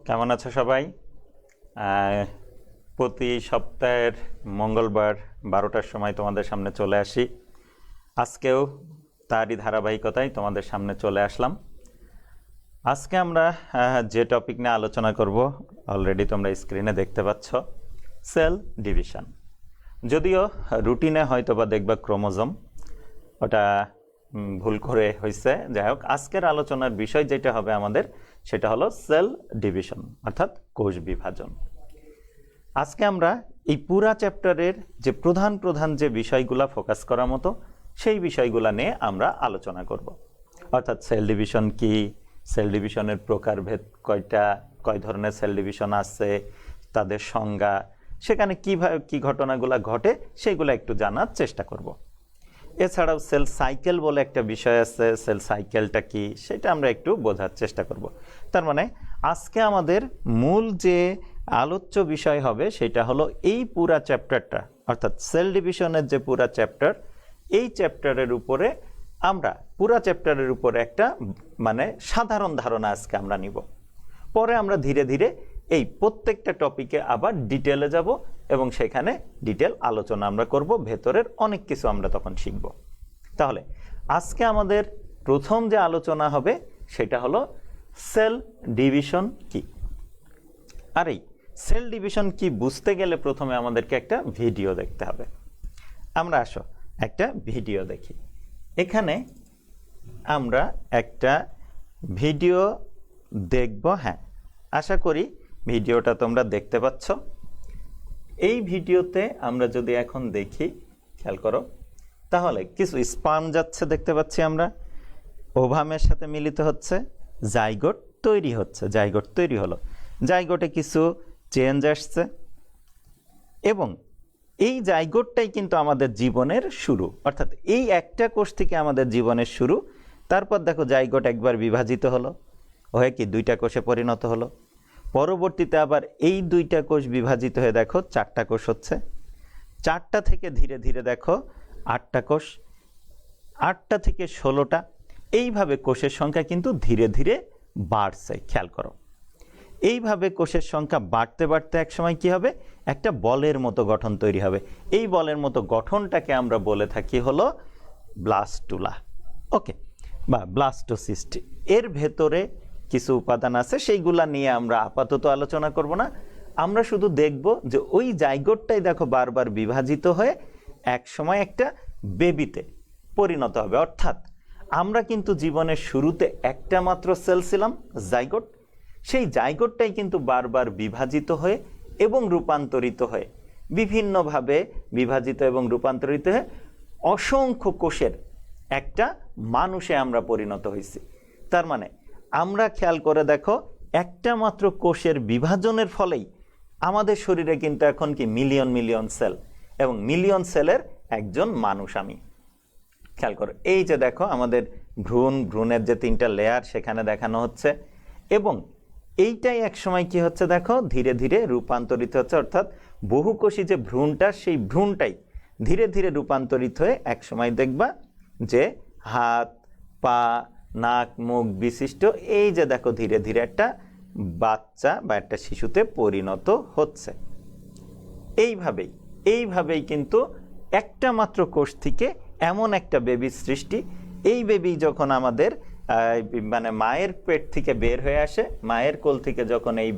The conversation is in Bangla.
কেমন আছো সবাই? প্রতি সপ্তাহের মঙ্গলবার 12টার সময় তোমাদের সামনে চলে আসি। আজকেও তারই ধারাবাহিকতায় তোমাদের সামনে চলে আসলাম। আজকে আমরা যে টপিক নিয়ে আলোচনা করব অলরেডি তোমরা স্ক্রিনে দেখতে পাচ্ছ, সেল ডিভিশন। যদিও রুটিনে হয়তো বা দেখবা ক্রোমোজোম, ওটা ভুল করে হয়েছে। যাই হোক, আজকের আলোচনার বিষয় যেটা হবে আমাদের, সেটা হলো সেল ডিভিশন অর্থাৎ কোষ বিভাজন। আজকে আমরা এই পুরা চ্যাপ্টারের যে প্রধান যে বিষয়গুলা ফোকাস করার মতো, সেই বিষয়গুলা নিয়ে আমরা আলোচনা করব। অর্থাৎ সেল ডিভিশন কি, সেল ডিভিশনের প্রকারভেদ কয়টা, কয় ধরনের সেল ডিভিশন আছে, তাদের সংজ্ঞা, সেখানে কীভাবে কী ঘটনাগুলো ঘটে সেইগুলো একটু জানার চেষ্টা করব। এছাড়াও সেল সাইকেল বলে একটা বিষয় আছে, সেল সাইকেলটা কি সেটা আমরা একটু বোঝার চেষ্টা করব। তার মানে আজকে আমাদের মূল যে আলোচ্য বিষয় হবে সেটা হলো এই পুরা চ্যাপ্টারটা, অর্থাৎ সেল ডিভিশনের যে পুরা চ্যাপ্টার, এই চ্যাপ্টারের উপরে আমরা পুরা চ্যাপ্টারের উপরে একটা সাধারণ ধারণা আজকে আমরা নিব। পরে আমরা ধীরে ধীরে এই প্রত্যেকটা টপিকে আবার ডিটেলে যাব এবং সেখানে ডিটেল আলোচনা আমরা করব, ভেতরের অনেক কিছু আমরা তখন শিখব। তাহলে আজকে আমাদের প্রথম যে আলোচনা হবে সেটা হলো সেল ডিভিশন কি। আর এই সেল ডিভিশন কি বুঝতে গেলে প্রথমে আমাদেরকে একটা ভিডিও দেখতে হবে। আমরা আসো একটা ভিডিও দেখি। এখানে আমরা একটা ভিডিও দেখব। হ্যাঁ, আশা করি ভিডিওটা তোমরা দেখতে পাচ্ছ। এই ভিডিওতে আমরা যদি এখন দেখি, খেয়াল করো, তাহলে কিছু স্পার্ম যাচ্ছে দেখতে পাচ্ছি আমরা, ওভামের সাথে মিলিত হচ্ছে, জাইগোট তৈরি হচ্ছে, জাইগোট তৈরি হলো, জাইগোটে কিছু চেঞ্জ আসছে এবং এই জাইগোটটাই কিন্তু আমাদের জীবনের শুরু। অর্থাৎ এই একটা কোষ থেকে আমাদের জীবনের শুরু। তারপর দেখো জাইগোট একবার বিভাজিত হলো, হয়ে কি দুইটা কোষে পরিণত হলো। পরবর্তীতে আবার এই দুইটা কোষ বিভাজিত হয়ে দেখো চারটা কোষ হচ্ছে, চারটা থেকে ধীরে ধীরে দেখো আটটা কোষ, আটটা থেকে 16টা। এইভাবে কোষের সংখ্যা কিন্তু ধীরে ধীরে বাড়ছে। খেয়াল করো, এইভাবে কোষের সংখ্যা বাড়তে বাড়তে এক সময় কি হবে, একটা বলের মতো গঠন তৈরি হবে। এই বলের মতো গঠনটাকে আমরা বলে থাকি হলো ব্লাস্টুলা, ওকে, বা ব্লাস্টোসিস্ট। এর ভেতরে কিছু উপাদান আছে, সেইগুলা নিয়ে আমরা আপাতত আলোচনা করব না। আমরা শুধু দেখব যে ওই জাইগোটটাই দেখো বারবার বিভাজিত হয়ে এক সময় একটা বেবিতে পরিণত হবে। অর্থাৎ আমরা কিন্তু জীবনের শুরুতে একটা মাত্র সেল ছিলাম, জাইগোট। সেই জাইগোটটাই কিন্তু বারবার বিভাজিত হয়ে এবং রূপান্তরিত হয়ে, বিভিন্নভাবে বিভাজিত এবং রূপান্তরিত হয়ে অসংখ্য কোষের একটা মানুষে আমরা পরিণত হয়েছি। তার মানে আমরা খেয়াল করে দেখো, একটা মাত্র কোষের বিভাজনের ফলেই আমাদের শরীরে কিন্তু এখন কি মিলিয়ন মিলিয়ন সেল, এবং মিলিয়ন সেলের একজন মানুষ আমি। খেয়াল করো, এই যে দেখো আমাদের ভ্রূণের যে 3টা লেয়ার সেখানে দেখানো হচ্ছে, এবং এইটাই এক সময় কি হচ্ছে দেখো ধীরে ধীরে রূপান্তরিত হচ্ছে। অর্থাৎ বহুকোষী যে ভ্রূণটা, সেই ভ্রূণটাই ধীরে ধীরে রূপান্তরিত হয়ে এক সময় দেখবা যে হাত, পা, নাক, মুখ বিশিষ্ট এই যে দেখো ধীরে ধীরে একটা বাচ্চা বা একটা শিশুতে পরিণত হচ্ছে। এইভাবেই কিন্তু একটা মাত্র কোষ থেকে এমন একটা বেবির সৃষ্টি। এই বেবি যখন আমাদের মায়ের পেট থেকে বের হয়ে আসে, মায়ের কোল থেকে যখন এই